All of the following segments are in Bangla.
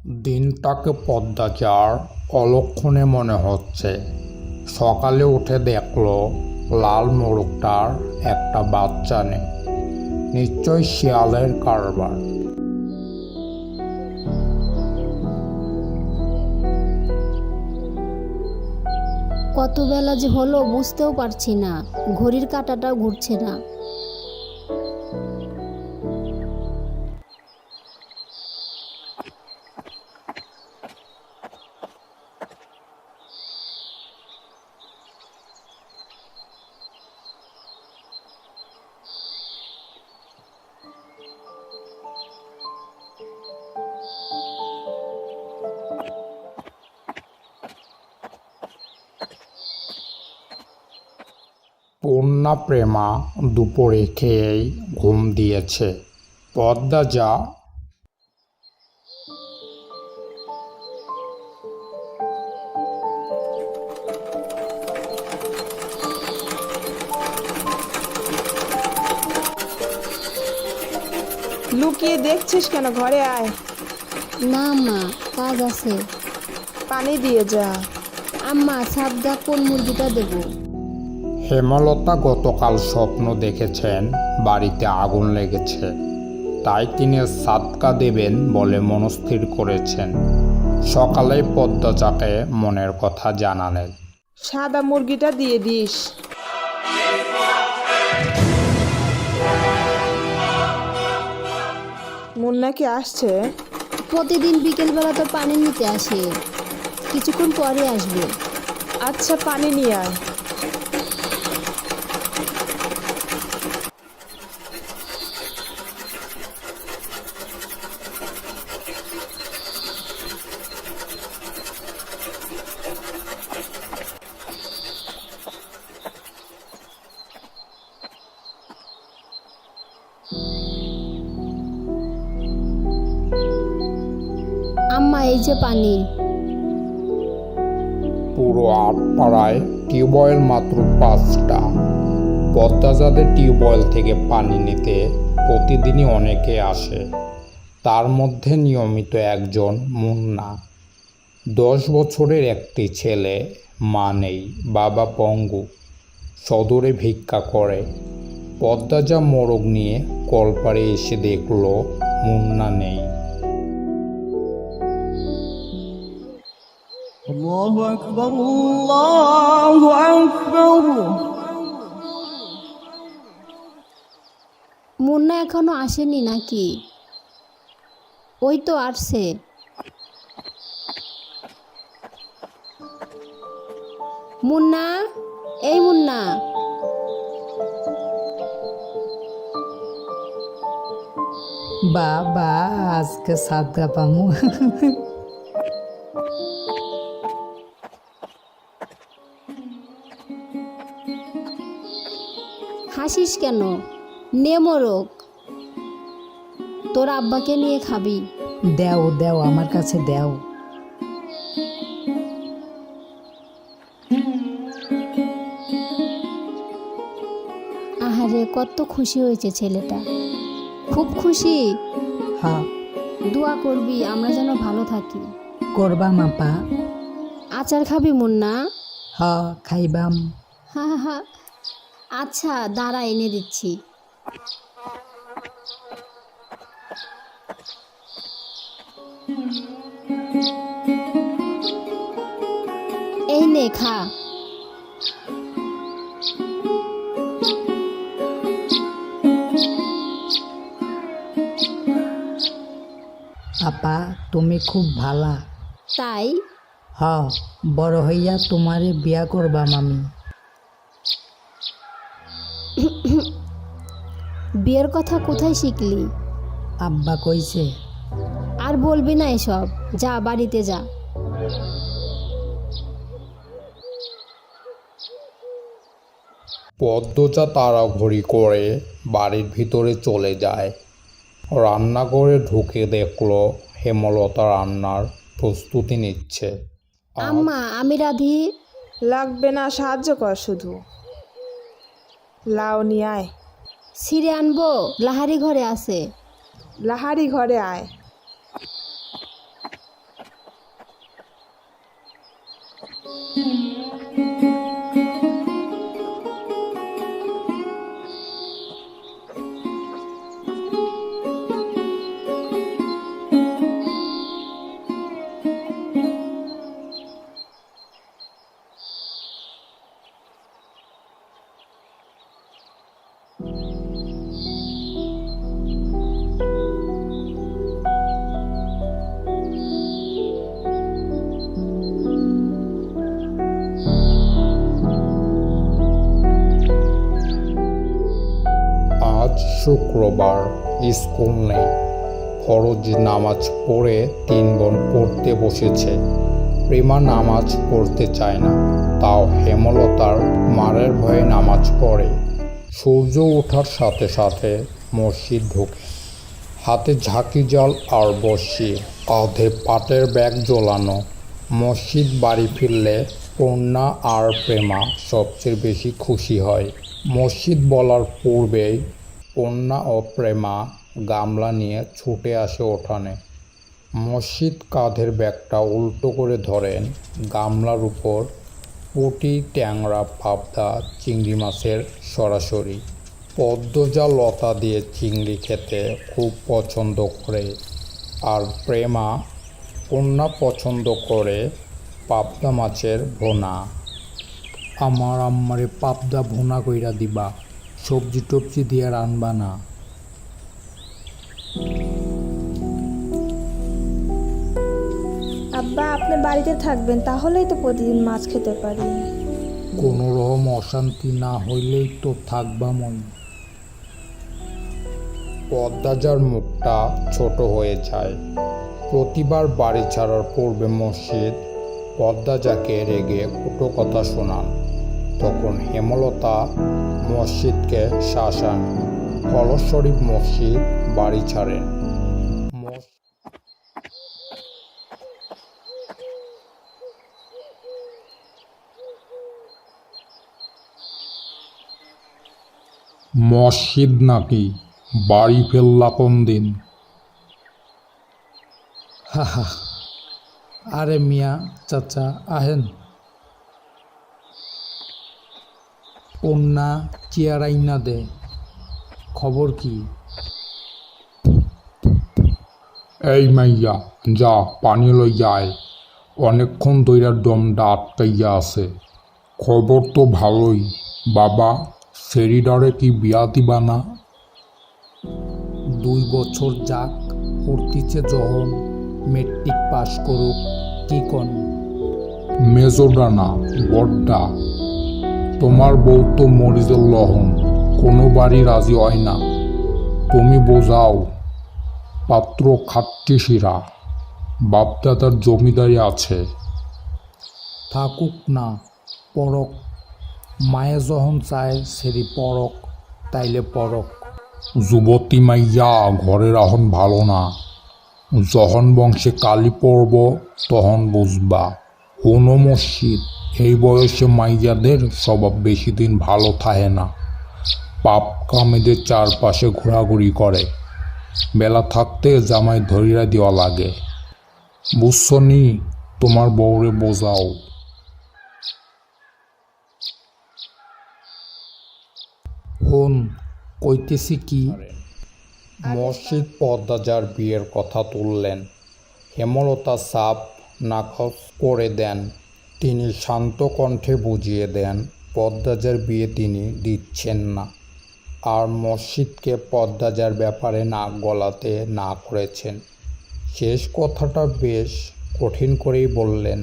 দিনটাকে পদ্মাচার অলক্ষণে মনে হচ্ছে। সকালে উঠে দেখলো লাল মোরগটার একটা বাচ্চা নেই। নিশ্চয় শিয়ালের কারবার। কত বেলা যে হলো বুঝতেও পারছি না, ঘড়ির কাঁটাটাও ঘুরছে না। পূর্ণা প্রেমা দুপুরে খেয়েই ঘুম দিয়েছে। পদ্মা যা লুকিয়ে দেখছিস কেন? ঘরে আয়, না মা, কাজ আছে। পানি দিয়ে যা। আম্মা, সাবদা কোন মুরগিটা দেব? হেমলতা গতকাল স্বপ্ন দেখেছেন বাড়িতে আগুন লেগেছে, তাই তিনি সাদকা দেবেন বলে মনস্থির করেছেন। সকালে পদ্মচাকে মনের কথা জানালেন। সাদা মুরগিটা দিয়ে দিস। মুন্না কি আসছে? প্রতিদিন বিকেলবেলা তো পানি নিতে আসে, কিছুক্ষণ পরে আসবে। আচ্ছা, পানি নিয়ে আয়। আম্মা, এই যে পানি। পুরো আটপাড়ায় টিউবওয়েল মাত্র 5টা। পদ্মাজাদের টিউবওয়েল থেকে পানি নিতে প্রতিদিনই অনেকে আসে, তার মধ্যে নিয়মিত একজন মুন্না। 10 বছরের একটি ছেলে, মা নেই, বাবা পঙ্গু, সদরে ভিক্ষা করে। পদ্মাজা মোরগ নিয়ে কলপাড়ে এসে দেখল মুন্না নেই। الله أكبر الله أكبر মুন্না এখনো আসেনি নাকি? ওই তো আসছে। মুন্না, এই মুন্না। বাবা, আজকে সাদগা পামু। হাসিস কেন? নে মোরগ, তোর আব্বাকে নিয়ে খাবি। দেও দেও, আমার কাছে দেও। আহারে, কত খুশি হয়েছে ছেলেটা, খুব খুশি। হ্যাঁ, দোয়া করবি আমরা যেন ভালো থাকি। করবা মাপা। আচার খাবি মুন্না? হ্যাঁ, খাইবাম। হা হা হা। আচ্ছা, দাঁড়া, এনে দিচ্ছি। এই নে, খা। আপা, তুমি খুব ভালা। তাই? হ্যাঁ, বড় হইয়া তোমারে বিয়া করবাম আমি। বিয়ের কথা কোথায় শিখলি? আব্বা কইছে। আর বলবি না এসব, যা বাড়িতে যা। পদ্মজা তাড়াহুড়ি করে বাড়ির ভিতরে চলে যায়। রান্নাঘরে ঢুকে দেখল হেমলতা রান্নার প্রস্তুতি নিচ্ছে। আম্মা, আমি রাধি। লাগবে না, সাহায্য কর শুধু। লাউ নিয়ে আয়। ছিঁড়ে আনবো? লাহারি ঘরে আছে। লাহারি ঘরে আয়। আজ শুক্রবার, স্কুল নেই। ফরজ নামাজ পড়ে 3 বোন পড়তে বসেছে। প্রেমা নামাজ পড়তে চায় না, তাও হেমলতার মারের ভয়ে নামাজ পড়ে। সূর্য ওঠার সাথে সাথে মসজিদ ঢোকে। হাতে ঝাঁকি জাল আর বসি, কাঁধে পাটের ব্যাগ ঝোলানো। মসজিদ বাড়ি ফিরলে কন্যা আর প্রেমা সবচেয়ে বেশি খুশি হয়। মসজিদ বলার পূর্বেই কন্যা ও প্রেমা গামলা নিয়ে ছুটে আসে উঠানে। মসজিদ কাঁধের ব্যাগটা উল্টো করে ধরেন। গামলার উপর পুঁটি, ট্যাংরা, পাবদা, চিংড়ি মাছের সরাসরি। পদ্মজা লতা দিয়ে চিংড়ি খেতে খুব পছন্দ করে, আর প্রেমা কন্যা পছন্দ করে পাবদা মাছের ভুনা। আমার আম্মারে পাবদা ভুনা কইরা দিবা, সবজি টবজি দিয়ে রানবা না। আব্বা আপনি বাড়িতে থাকবেন, তাহলেই তো প্রতিদিন মাছ খেতে পারি। কোনো রকম অশান্তি না হইলেই তো থাকবা মই। পদ্মাজার মুখটা ছোট হয়ে যায়। প্রতিবার বাড়ি ছাড়ার পূর্বে মসজিদ পদ্মাজাকে রেগে কটু কথা শোনান। তখন হেমলতা মসজিদকে শাসান। ফলস্বরূপ মসজিদ বাড়ি ছাড়েন। মসজিদ নাকি? বাড়ি ফেললা কোন দিন? আরে মিয়া চাচা আহেন। কন্যা চেয়ারাইনা দে, খবর কি? এই মাইয়া, যা পানি লই যায়। অনেকক্ষণ দইরা দমটা আটকাইয়া আছে। খবর তো ভালোই বাবা, সেরিডারে কি বিয়া দিবা না? 2 বছর যাক পড়তিছে, যখন মেট্রিক পাস করুক। কি কন? মেজোডা না, বড্ডা। তোমার বউ তো মরিজের লহন, কোনো বাড়ি রাজি হয় না। তুমি বোঝাও, পাত্র খাট্টি শিরা, বাপদাদার জমিদারি আছে। থাকুক না, পরক। মায়ে যখন চায় সেরি পরক, তাইলে পরক। যুবতী মাইয়া ঘরের আহন ভালো না। যখন বংশে কালি পড়ব তখন বুঝবা। কোনো মসজিদ এই বয়সে মাইয়াদের স্বভাব বেশি দিন ভালো থাকে না। পাপ কামেদের চারপাশে ঘোরাঘুরি করে। বেলা থাকতে জামাই ধরিয়া দেওয়া লাগে। বুঝছো নি? তোমার বউরে বোঝাও। হন কইতেছি কি? মসজিদ পদ্মাজার বিয়ের কথা তুললেন। হেমলতা সাপ নাকচ করে দেন। তিনি শান্ত কণ্ঠে বুঝিয়ে দেন পদ্মাজার বিয়ে তিনি দিচ্ছেন না, আর মসজিদকে পদ্মাজার ব্যাপারে নাক গলাতে না করেছেন। শেষ কথাটা বেশ কঠিন করেই বললেন।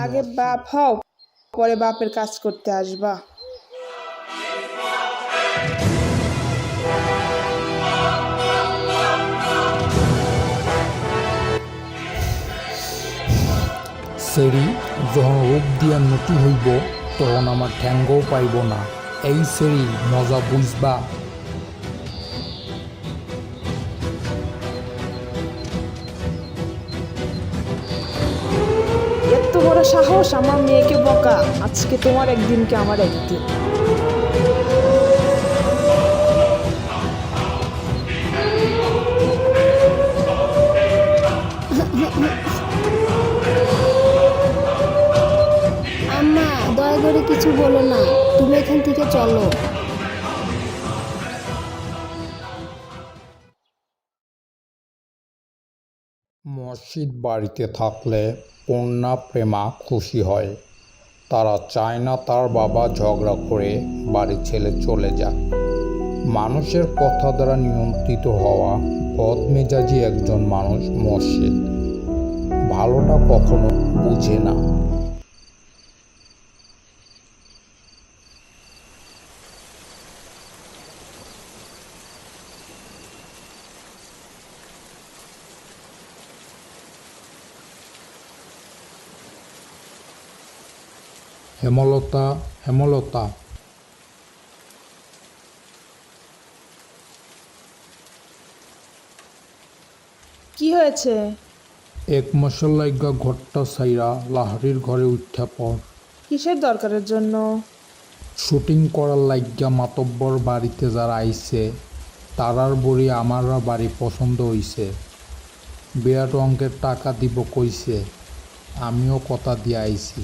আগে বাপ হও, পরে বাপের কাজ করতে আসবা। সেরি যখন রূপ দিয়া নতি হইব, তখন আমার ঠ্যাঙ্গও পাইব না। এই সেরি মজা বুঝবা। এত বড় সাহস আমার মেয়েকে বকা! আজকে তোমার একদিন কি আমার একদিন। করে কিছু বলো না, তুমি এখান থেকে চলো। মসজিদ বাড়িতে থাকলে কন্যা প্রেমা খুশি হয়। তারা চায় না তার বাবা ঝগড়া করে বাড়ি ছেড়ে চলে যাক। মানুষের কথা দ্বারা নিয়ন্ত্রিত হওয়া বদমেজাজি একজন মানুষ মসজিদ ভালোটা কখনো বুঝে না। হেমলতা, হেমলতা, কি হয়েছে? এক মাসের লাইগা ঘরটা সাইরা লাহারির ঘরে উঠা পর। কিসের দরকারের জন্য? শুটিং করার লাইগা মাতব্বর বাড়িতে যারা আইছে তারার বড়ি আমাররা বাড়ি পছন্দ হইছে। বিরাট অঙ্কের টাকা দিব কইছে, আমিও কথা দিয়ে আইছি।